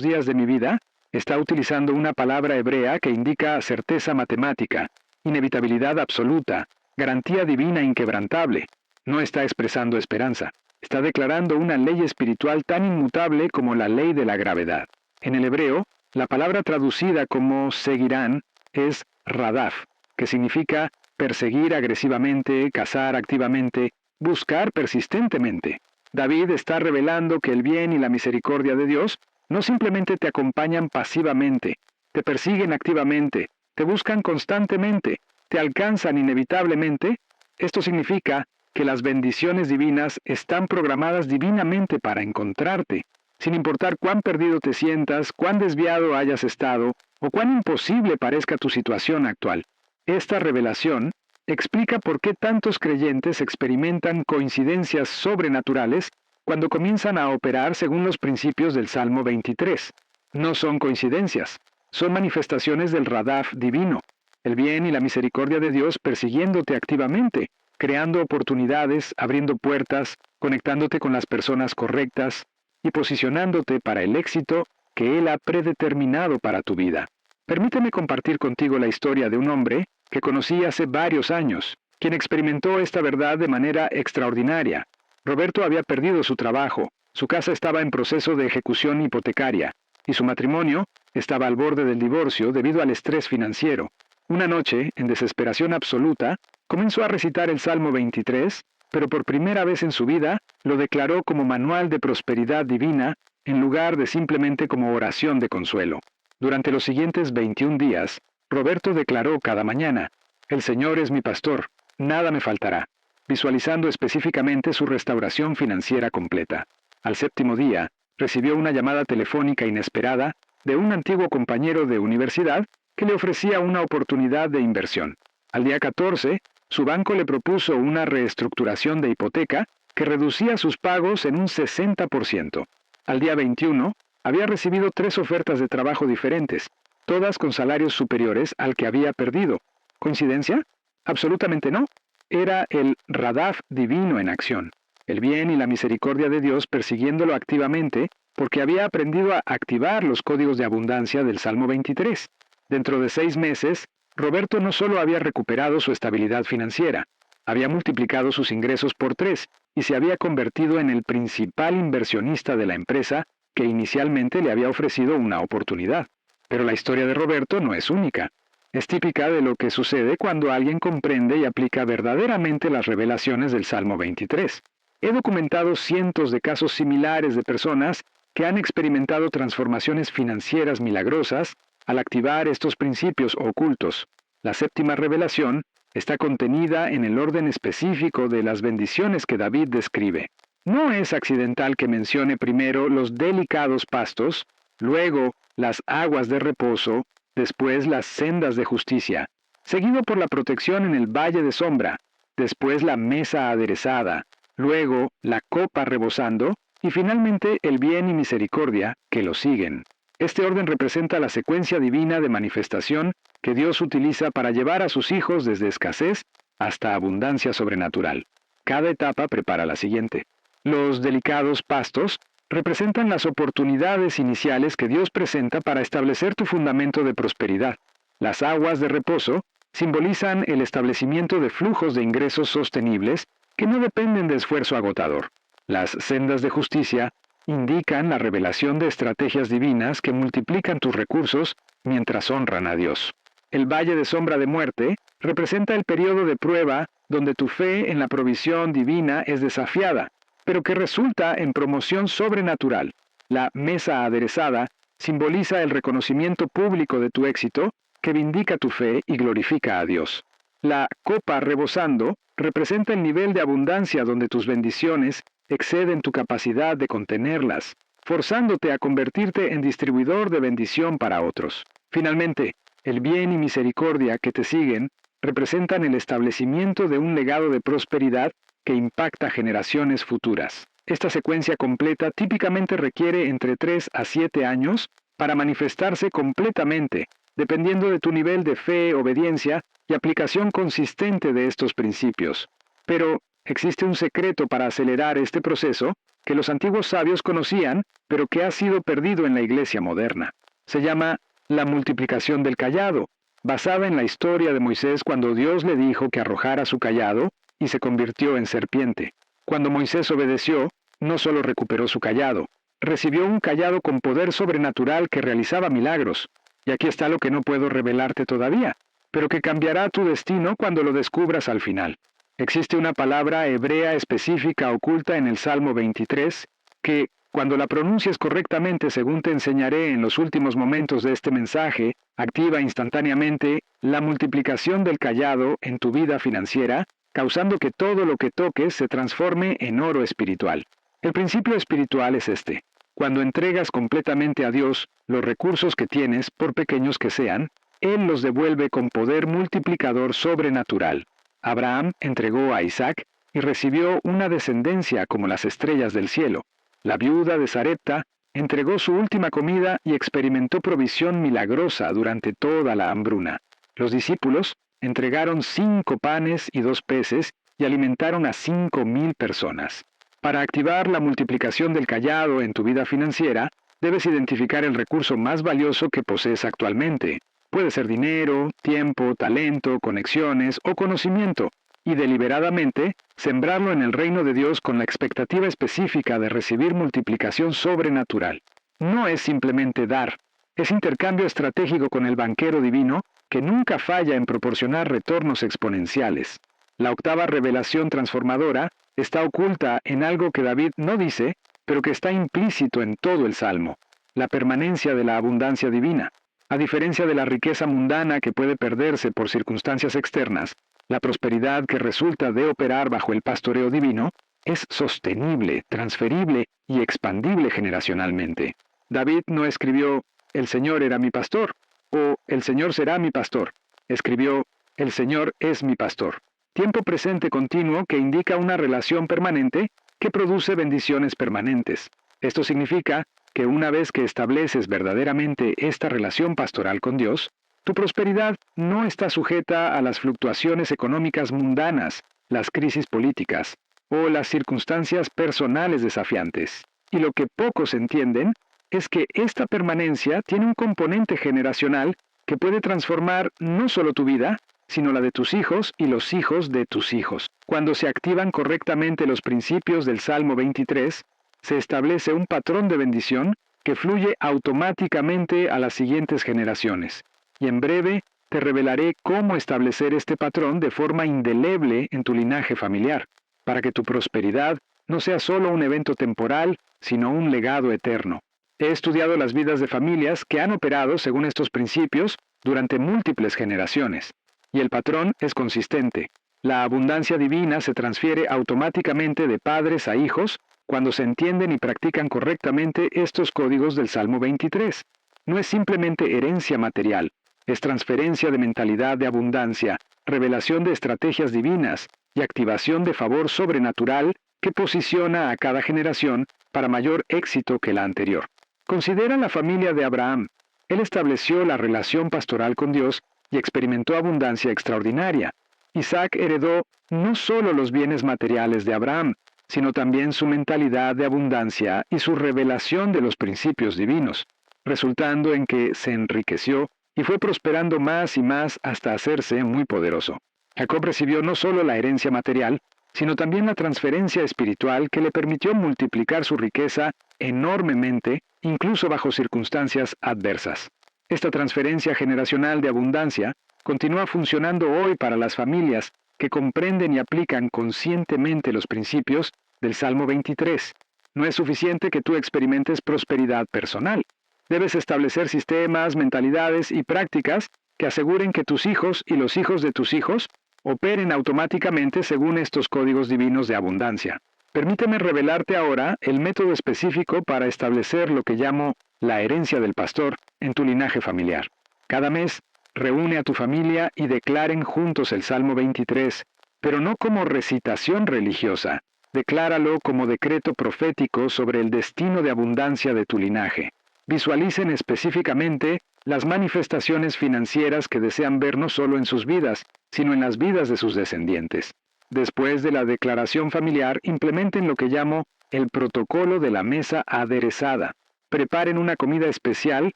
días de mi vida, está utilizando una palabra hebrea que indica certeza matemática, inevitabilidad absoluta, garantía divina inquebrantable. No está expresando esperanza. Está declarando una ley espiritual tan inmutable como la ley de la gravedad. En el hebreo, la palabra traducida como seguirán es radaf, que significa perseguir agresivamente, cazar activamente, buscar persistentemente. David está revelando que el bien y la misericordia de Dios no simplemente te acompañan pasivamente, te persiguen activamente, te buscan constantemente, te alcanzan inevitablemente. Esto significa que las bendiciones divinas están programadas divinamente para encontrarte, sin importar cuán perdido te sientas, cuán desviado hayas estado, o cuán imposible parezca tu situación actual. Esta revelación explica por qué tantos creyentes experimentan coincidencias sobrenaturales cuando comienzan a operar según los principios del Salmo 23. No son coincidencias, son manifestaciones del radaf divino, el bien y la misericordia de Dios persiguiéndote activamente, creando oportunidades, abriendo puertas, conectándote con las personas correctas y posicionándote para el éxito que Él ha predeterminado para tu vida. Permíteme compartir contigo la historia de un hombre que conocí hace varios años, quien experimentó esta verdad de manera extraordinaria. Roberto había perdido su trabajo, su casa estaba en proceso de ejecución hipotecaria, y su matrimonio estaba al borde del divorcio debido al estrés financiero. Una noche, en desesperación absoluta, comenzó a recitar el Salmo 23, pero por primera vez en su vida lo declaró como manual de prosperidad divina en lugar de simplemente como oración de consuelo. Durante los siguientes 21 días, Roberto declaró cada mañana, «El Señor es mi pastor, nada me faltará», visualizando específicamente su restauración financiera completa. Al séptimo día, recibió una llamada telefónica inesperada de un antiguo compañero de universidad que le ofrecía una oportunidad de inversión. Al día 14, su banco le propuso una reestructuración de hipoteca que reducía sus pagos en un 60%. Al día 21, había recibido 3 ofertas de trabajo diferentes, todas con salarios superiores al que había perdido. ¿Coincidencia? Absolutamente no. Era el radaf divino en acción, el bien y la misericordia de Dios persiguiéndolo activamente porque había aprendido a activar los códigos de abundancia del Salmo 23. Dentro de 6 meses, Roberto no solo había recuperado su estabilidad financiera, había multiplicado sus ingresos por 3 y se había convertido en el principal inversionista de la empresa que inicialmente le había ofrecido una oportunidad. Pero la historia de Roberto no es única. Es típica de lo que sucede cuando alguien comprende y aplica verdaderamente las revelaciones del Salmo 23. He documentado cientos de casos similares de personas que han experimentado transformaciones financieras milagrosas al activar estos principios ocultos. La séptima revelación está contenida en el orden específico de las bendiciones que David describe. No es accidental que mencione primero los delicados pastos, luego las aguas de reposo, después las sendas de justicia, seguido por la protección en el valle de sombra, después la mesa aderezada, luego la copa rebosando, y finalmente el bien y misericordia que lo siguen. Este orden representa la secuencia divina de manifestación que Dios utiliza para llevar a sus hijos desde escasez hasta abundancia sobrenatural. Cada etapa prepara la siguiente. Los delicados pastos representan las oportunidades iniciales que Dios presenta para establecer tu fundamento de prosperidad. Las aguas de reposo simbolizan el establecimiento de flujos de ingresos sostenibles que no dependen de esfuerzo agotador. Las sendas de justicia indican la revelación de estrategias divinas que multiplican tus recursos mientras honran a Dios. El valle de sombra de muerte representa el periodo de prueba donde tu fe en la provisión divina es desafiada, pero que resulta en promoción sobrenatural. La mesa aderezada simboliza el reconocimiento público de tu éxito, que vindica tu fe y glorifica a Dios. La copa rebosando representa el nivel de abundancia donde tus bendiciones exceden tu capacidad de contenerlas, forzándote a convertirte en distribuidor de bendición para otros. Finalmente, el bien y misericordia que te siguen representan el establecimiento de un legado de prosperidad que impacta generaciones futuras. Esta secuencia completa típicamente requiere entre 3 a 7 años para manifestarse completamente, dependiendo de tu nivel de fe, obediencia y aplicación consistente de estos principios. Pero existe un secreto para acelerar este proceso que los antiguos sabios conocían, pero que ha sido perdido en la iglesia moderna. Se llama la multiplicación del cayado, basada en la historia de Moisés cuando Dios le dijo que arrojara su cayado y se convirtió en serpiente. Cuando Moisés obedeció, no solo recuperó su cayado, recibió un cayado con poder sobrenatural que realizaba milagros. Y aquí está lo que no puedo revelarte todavía, pero que cambiará tu destino cuando lo descubras al final. Existe una palabra hebrea específica oculta en el Salmo 23, que, cuando la pronuncies correctamente según te enseñaré en los últimos momentos de este mensaje, activa instantáneamente la multiplicación del cayado en tu vida financiera, causando que todo lo que toques se transforme en oro espiritual. El principio espiritual es este. Cuando entregas completamente a Dios los recursos que tienes, por pequeños que sean, Él los devuelve con poder multiplicador sobrenatural. Abraham entregó a Isaac y recibió una descendencia como las estrellas del cielo. La viuda de Sarepta entregó su última comida y experimentó provisión milagrosa durante toda la hambruna. Los discípulos entregaron 5 panes y 2 peces y alimentaron a 5,000 personas. Para activar la multiplicación del cayado en tu vida financiera, debes identificar el recurso más valioso que posees actualmente. Puede ser dinero, tiempo, talento, conexiones o conocimiento, y deliberadamente sembrarlo en el reino de Dios con la expectativa específica de recibir multiplicación sobrenatural. No es simplemente dar, es intercambio estratégico con el banquero divino que nunca falla en proporcionar retornos exponenciales. La octava revelación transformadora está oculta en algo que David no dice, pero que está implícito en todo el Salmo: la permanencia de la abundancia divina. A diferencia de la riqueza mundana que puede perderse por circunstancias externas, la prosperidad que resulta de operar bajo el pastoreo divino es sostenible, transferible y expandible generacionalmente. David no escribió, "El Señor era mi pastor", o "El Señor será mi pastor". Escribió, "El Señor es mi pastor". Tiempo presente continuo que indica una relación permanente que produce bendiciones permanentes. Esto significa que una vez que estableces verdaderamente esta relación pastoral con Dios, tu prosperidad no está sujeta a las fluctuaciones económicas mundanas, las crisis políticas o las circunstancias personales desafiantes. Y lo que pocos entienden es que esta permanencia tiene un componente generacional que puede transformar no solo tu vida, sino la de tus hijos y los hijos de tus hijos. Cuando se activan correctamente los principios del Salmo 23, se establece un patrón de bendición que fluye automáticamente a las siguientes generaciones. Y en breve te revelaré cómo establecer este patrón de forma indeleble en tu linaje familiar, para que tu prosperidad no sea solo un evento temporal, sino un legado eterno. He estudiado las vidas de familias que han operado según estos principios durante múltiples generaciones. Y el patrón es consistente. La abundancia divina se transfiere automáticamente de padres a hijos cuando se entienden y practican correctamente estos códigos del Salmo 23. No es simplemente herencia material, es transferencia de mentalidad de abundancia, revelación de estrategias divinas y activación de favor sobrenatural que posiciona a cada generación para mayor éxito que la anterior. Considera la familia de Abraham. Él estableció la relación pastoral con Dios y experimentó abundancia extraordinaria. Isaac heredó no solo los bienes materiales de Abraham, sino también su mentalidad de abundancia y su revelación de los principios divinos, resultando en que se enriqueció y fue prosperando más y más hasta hacerse muy poderoso. Jacob recibió no solo la herencia material, sino también la transferencia espiritual que le permitió multiplicar su riqueza enormemente, incluso bajo circunstancias adversas. Esta transferencia generacional de abundancia continúa funcionando hoy para las familias que comprenden y aplican conscientemente los principios del Salmo 23. No es suficiente que tú experimentes prosperidad personal. Debes establecer sistemas, mentalidades y prácticas que aseguren que tus hijos y los hijos de tus hijos operen automáticamente según estos códigos divinos de abundancia. Permíteme revelarte ahora el método específico para establecer lo que llamo la herencia del pastor en tu linaje familiar. Cada mes, reúne a tu familia y declaren juntos el Salmo 23, pero no como recitación religiosa. Decláralo como decreto profético sobre el destino de abundancia de tu linaje. visualicen específicamente las manifestaciones financieras que desean ver no solo en sus vidas, sino en las vidas de sus descendientes. Después de la declaración familiar, implementen lo que llamo el protocolo de la mesa aderezada. Preparen una comida especial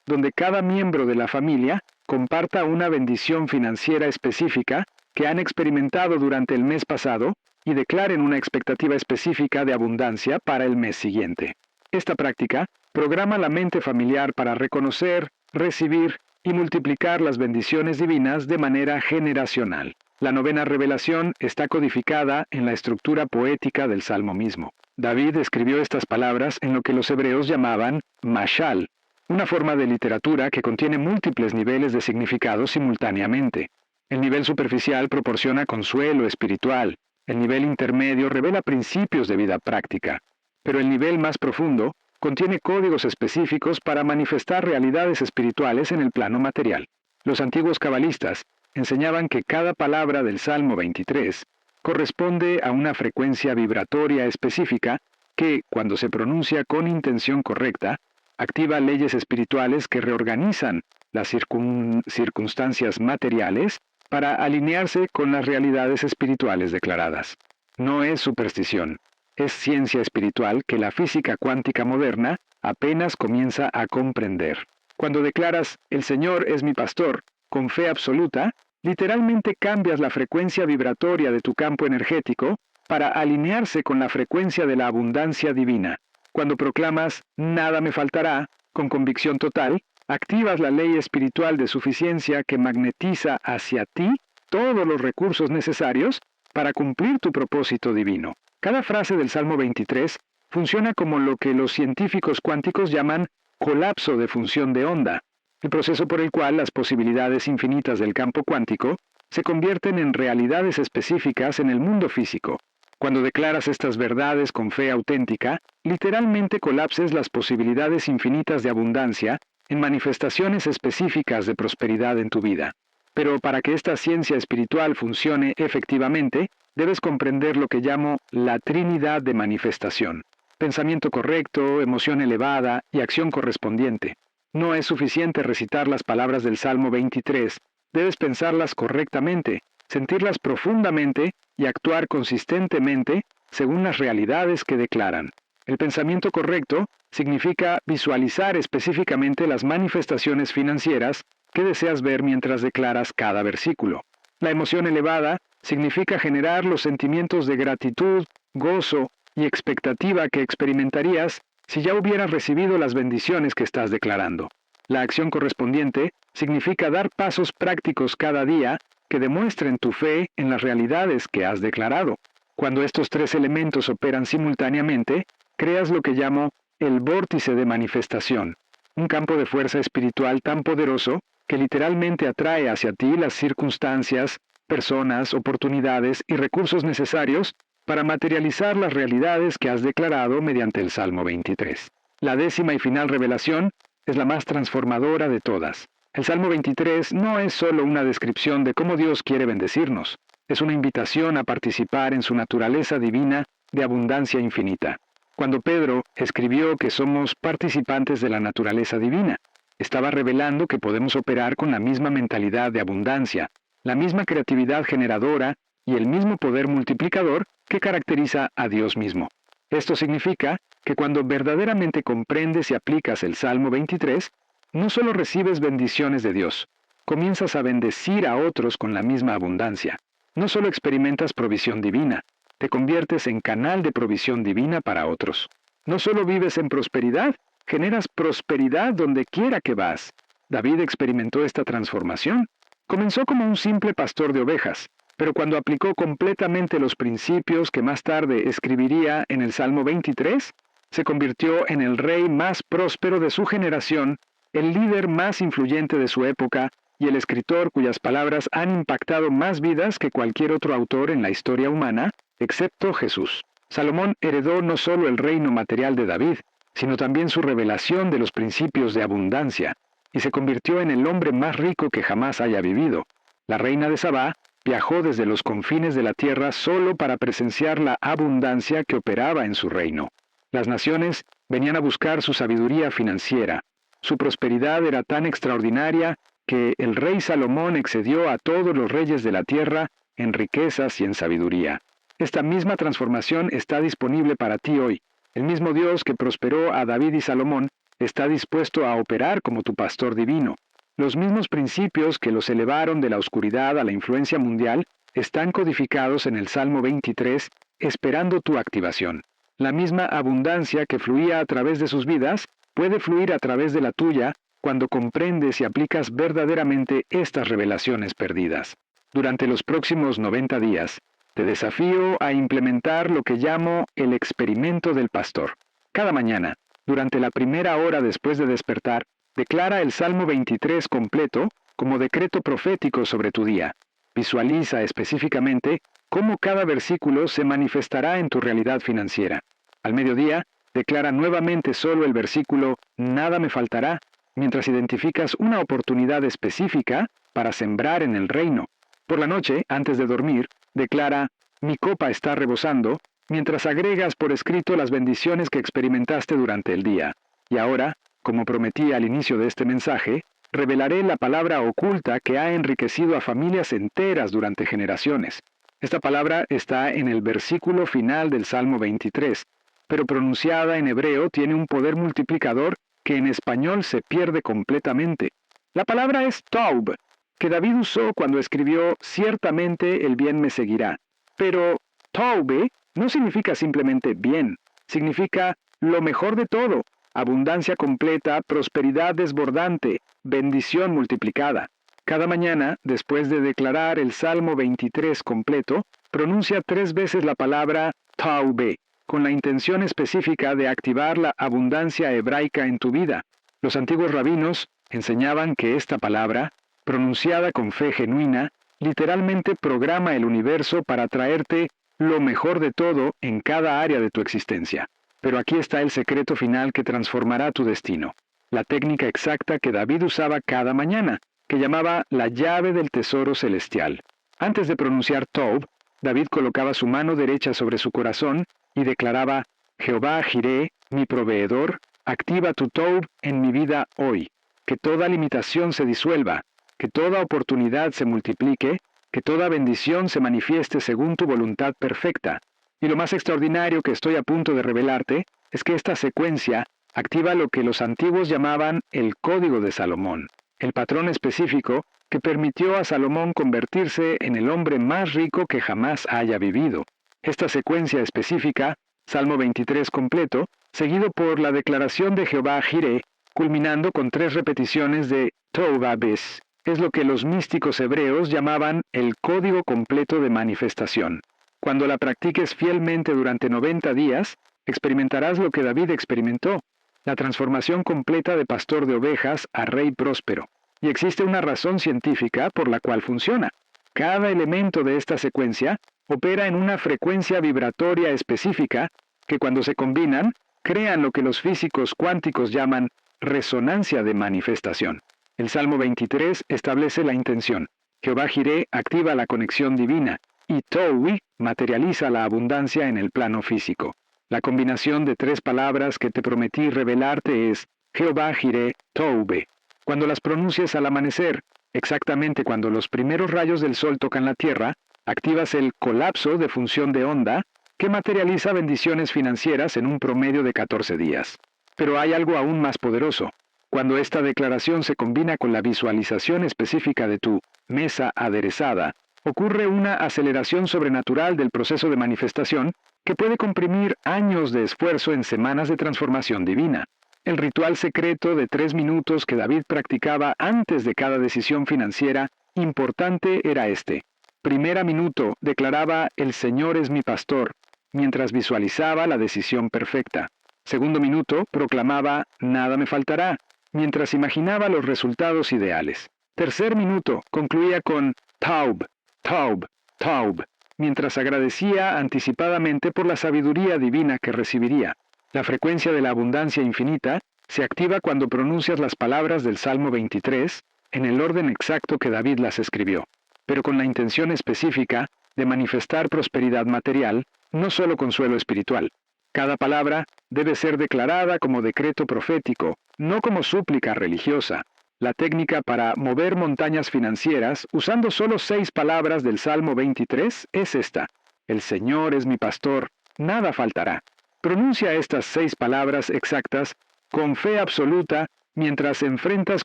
donde cada miembro de la familia comparta una bendición financiera específica que han experimentado durante el mes pasado y declaren una expectativa específica de abundancia para el mes siguiente. Esta práctica programa la mente familiar para reconocer, recibir y multiplicar las bendiciones divinas de manera generacional. La novena revelación está codificada en la estructura poética del Salmo mismo. David escribió estas palabras en lo que los hebreos llamaban mashal, una forma de literatura que contiene múltiples niveles de significado simultáneamente. El nivel superficial proporciona consuelo espiritual, el nivel intermedio revela principios de vida práctica, pero el nivel más profundo contiene códigos específicos para manifestar realidades espirituales en el plano material. Los antiguos cabalistas enseñaban que cada palabra del Salmo 23 corresponde a una frecuencia vibratoria específica que, cuando se pronuncia con intención correcta, activa leyes espirituales que reorganizan las circunstancias materiales para alinearse con las realidades espirituales declaradas. No es superstición, es ciencia espiritual que la física cuántica moderna apenas comienza a comprender. Cuando declaras, "El Señor es mi pastor", con fe absoluta, literalmente cambias la frecuencia vibratoria de tu campo energético para alinearse con la frecuencia de la abundancia divina. Cuando proclamas, "Nada me faltará", con convicción total, activas la ley espiritual de suficiencia que magnetiza hacia ti todos los recursos necesarios para cumplir tu propósito divino. Cada frase del Salmo 23 funciona como lo que los científicos cuánticos llaman colapso de función de onda, el proceso por el cual las posibilidades infinitas del campo cuántico se convierten en realidades específicas en el mundo físico. Cuando declaras estas verdades con fe auténtica, literalmente colapses las posibilidades infinitas de abundancia en manifestaciones específicas de prosperidad en tu vida. Pero para que esta ciencia espiritual funcione efectivamente, debes comprender lo que llamo la Trinidad de manifestación: pensamiento correcto, emoción elevada y acción correspondiente. No es suficiente recitar las palabras del Salmo 23, debes pensarlas correctamente, sentirlas profundamente y actuar consistentemente según las realidades que declaran. El pensamiento correcto significa visualizar específicamente las manifestaciones financieras que deseas ver mientras declaras cada versículo. La emoción elevada significa generar los sentimientos de gratitud, gozo y expectativa que experimentarías si ya hubieras recibido las bendiciones que estás declarando. La acción correspondiente significa dar pasos prácticos cada día que demuestren tu fe en las realidades que has declarado. Cuando estos tres elementos operan simultáneamente, creas lo que llamo el vórtice de manifestación, un campo de fuerza espiritual tan poderoso que literalmente atrae hacia ti las circunstancias, personas, oportunidades y recursos necesarios para materializar las realidades que has declarado mediante el Salmo 23. La décima y final revelación es la más transformadora de todas. El Salmo 23 no es solo una descripción de cómo Dios quiere bendecirnos, es una invitación a participar en su naturaleza divina de abundancia infinita. Cuando Pedro escribió que somos participantes de la naturaleza divina, estaba revelando que podemos operar con la misma mentalidad de abundancia, la misma creatividad generadora y el mismo poder multiplicador que caracteriza a Dios mismo. Esto significa que cuando verdaderamente comprendes y aplicas el Salmo 23, no solo recibes bendiciones de Dios, comienzas a bendecir a otros con la misma abundancia. No solo experimentas provisión divina, te conviertes en canal de provisión divina para otros. No solo vives en prosperidad, generas prosperidad donde quiera que vas. David experimentó esta transformación. Comenzó como un simple pastor de ovejas, pero cuando aplicó completamente los principios que más tarde escribiría en el Salmo 23, se convirtió en el rey más próspero de su generación, el líder más influyente de su época y el escritor cuyas palabras han impactado más vidas que cualquier otro autor en la historia humana, excepto Jesús. Salomón heredó no solo el reino material de David, sino también su revelación de los principios de abundancia, y se convirtió en el hombre más rico que jamás haya vivido. La reina de Sabá viajó desde los confines de la tierra solo para presenciar la abundancia que operaba en su reino. Las naciones venían a buscar su sabiduría financiera, Su prosperidad era tan extraordinaria que el rey Salomón excedió a todos los reyes de la tierra en riquezas y en sabiduría. Esta misma transformación está disponible para ti hoy. El mismo Dios que prosperó a David y Salomón está dispuesto a operar como tu pastor divino. Los mismos principios que los elevaron de la oscuridad a la influencia mundial están codificados en el Salmo 23, esperando tu activación. La misma abundancia que fluía a través de sus vidas puede fluir a través de la tuya cuando comprendes y aplicas verdaderamente estas revelaciones perdidas. Durante los próximos 90 días, te desafío a implementar lo que llamo el experimento del pastor. Cada mañana, durante la primera hora después de despertar, declara el Salmo 23 completo como decreto profético sobre tu día. Visualiza específicamente cómo cada versículo se manifestará en tu realidad financiera. Al mediodía, declara nuevamente solo el versículo «Nada me faltará», mientras identificas una oportunidad específica para sembrar en el reino. Por la noche, antes de dormir, declara «Mi copa está rebosando», mientras agregas por escrito las bendiciones que experimentaste durante el día. Y ahora, como prometí al inicio de este mensaje, revelaré la palabra oculta que ha enriquecido a familias enteras durante generaciones. Esta palabra está en el versículo final del Salmo 23, pero pronunciada en hebreo tiene un poder multiplicador que en español se pierde completamente. La palabra es Taub, que David usó cuando escribió «Ciertamente el bien me seguirá». Pero Taube no significa simplemente bien, significa lo mejor de todo, abundancia completa, prosperidad desbordante, bendición multiplicada. Cada mañana, después de declarar el Salmo 23 completo, pronuncia 3 veces la palabra Taube, con la intención específica de activar la abundancia hebraica en tu vida. Los antiguos rabinos enseñaban que esta palabra, pronunciada con fe genuina, literalmente programa el universo para traerte lo mejor de todo en cada área de tu existencia. Pero aquí está el secreto final que transformará tu destino. La técnica exacta que David usaba cada mañana, que llamaba la llave del tesoro celestial. Antes de pronunciar Tob, David colocaba su mano derecha sobre su corazón y declaraba, «Jehová Jireh, mi proveedor, activa tu Tob en mi vida hoy. Que toda limitación se disuelva, que toda oportunidad se multiplique, que toda bendición se manifieste según tu voluntad perfecta». Y lo más extraordinario que estoy a punto de revelarte es que esta secuencia activa lo que los antiguos llamaban el Código de Salomón, el patrón específico que permitió a Salomón convertirse en el hombre más rico que jamás haya vivido. Esta secuencia específica, Salmo 23 completo, seguido por la declaración de Jehová Jireh, culminando con 3 repeticiones de Tovabes, es lo que los místicos hebreos llamaban el código completo de manifestación. Cuando la practiques fielmente durante 90 días, experimentarás lo que David experimentó, la transformación completa de pastor de ovejas a rey próspero. Y existe una razón científica por la cual funciona. Cada elemento de esta secuencia opera en una frecuencia vibratoria específica que cuando se combinan, crean lo que los físicos cuánticos llaman resonancia de manifestación. El Salmo 23 establece la intención. Jehová Jireh activa la conexión divina y Towi materializa la abundancia en el plano físico. La combinación de 3 palabras que te prometí revelarte es Jehová Jireh Toube. Cuando las pronuncies al amanecer, exactamente cuando los primeros rayos del sol tocan la tierra, activas el colapso de función de onda que materializa bendiciones financieras en un promedio de 14 días. Pero hay algo aún más poderoso. Cuando esta declaración se combina con la visualización específica de tu mesa aderezada, ocurre una aceleración sobrenatural del proceso de manifestación que puede comprimir años de esfuerzo en semanas de transformación divina. El ritual secreto de 3 minutos que David practicaba antes de cada decisión financiera importante era este. Primera minuto declaraba «El Señor es mi pastor», mientras visualizaba la decisión perfecta. Segundo minuto proclamaba «Nada me faltará», mientras imaginaba los resultados ideales. Tercer minuto concluía con «Taub, Taub, Taub», mientras agradecía anticipadamente por la sabiduría divina que recibiría. La frecuencia de la abundancia infinita se activa cuando pronuncias las palabras del Salmo 23 en el orden exacto que David las escribió, pero con la intención específica de manifestar prosperidad material, no solo consuelo espiritual. Cada palabra debe ser declarada como decreto profético, no como súplica religiosa. La técnica para mover montañas financieras, usando solo 6 palabras del Salmo 23, es esta: El Señor es mi pastor, nada faltará. Pronuncia estas 6 palabras exactas con fe absoluta mientras enfrentas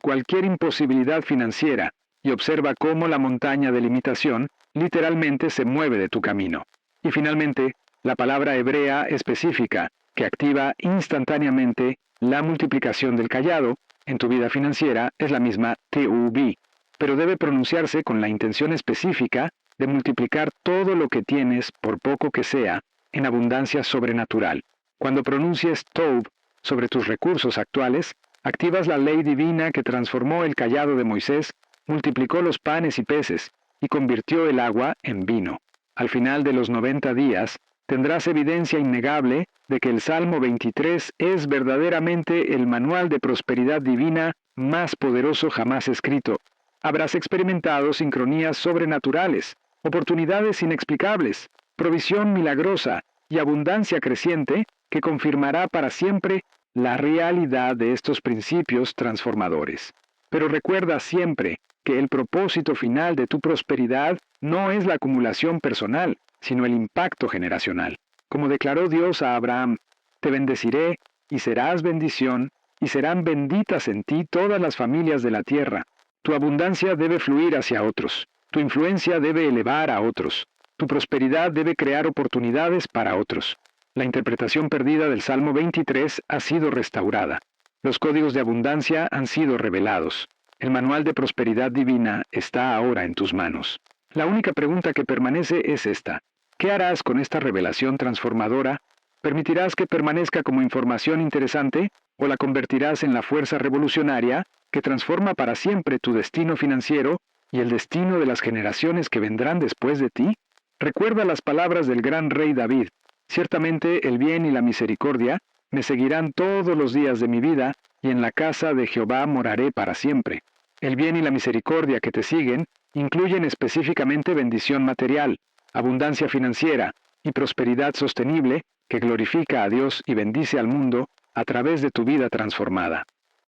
cualquier imposibilidad financiera y observa cómo la montaña de limitación literalmente se mueve de tu camino. Y finalmente, la palabra hebrea específica que activa instantáneamente la multiplicación del cayado en tu vida financiera es la misma TUB, pero debe pronunciarse con la intención específica de multiplicar todo lo que tienes, por poco que sea, en abundancia sobrenatural. Cuando pronuncies TOB sobre tus recursos actuales, activas la ley divina que transformó el cayado de Moisés, multiplicó los panes y peces, y convirtió el agua en vino. Al final de los 90 días, tendrás evidencia innegable de que el Salmo 23 es verdaderamente el manual de prosperidad divina más poderoso jamás escrito. Habrás experimentado sincronías sobrenaturales, oportunidades inexplicables, provisión milagrosa y abundancia creciente que confirmará para siempre la realidad de estos principios transformadores. Pero recuerda siempre que el propósito final de tu prosperidad no es la acumulación personal, sino el impacto generacional. Como declaró Dios a Abraham: te bendeciré y serás bendición, y serán benditas en ti todas las familias de la tierra. Tu abundancia debe fluir hacia otros. Tu influencia debe elevar a otros. Tu prosperidad debe crear oportunidades para otros. La interpretación perdida del Salmo 23 ha sido restaurada. Los códigos de abundancia han sido revelados. El manual de prosperidad divina está ahora en tus manos. La única pregunta que permanece es esta: ¿qué harás con esta revelación transformadora? ¿Permitirás que permanezca como información interesante o la convertirás en la fuerza revolucionaria que transforma para siempre tu destino financiero y el destino de las generaciones que vendrán después de ti? Recuerda las palabras del gran rey David: ciertamente el bien y la misericordia me seguirán todos los días de mi vida, y en la casa de Jehová moraré para siempre. El bien y la misericordia que te siguen incluyen específicamente bendición material, abundancia financiera y prosperidad sostenible que glorifica a Dios y bendice al mundo a través de tu vida transformada.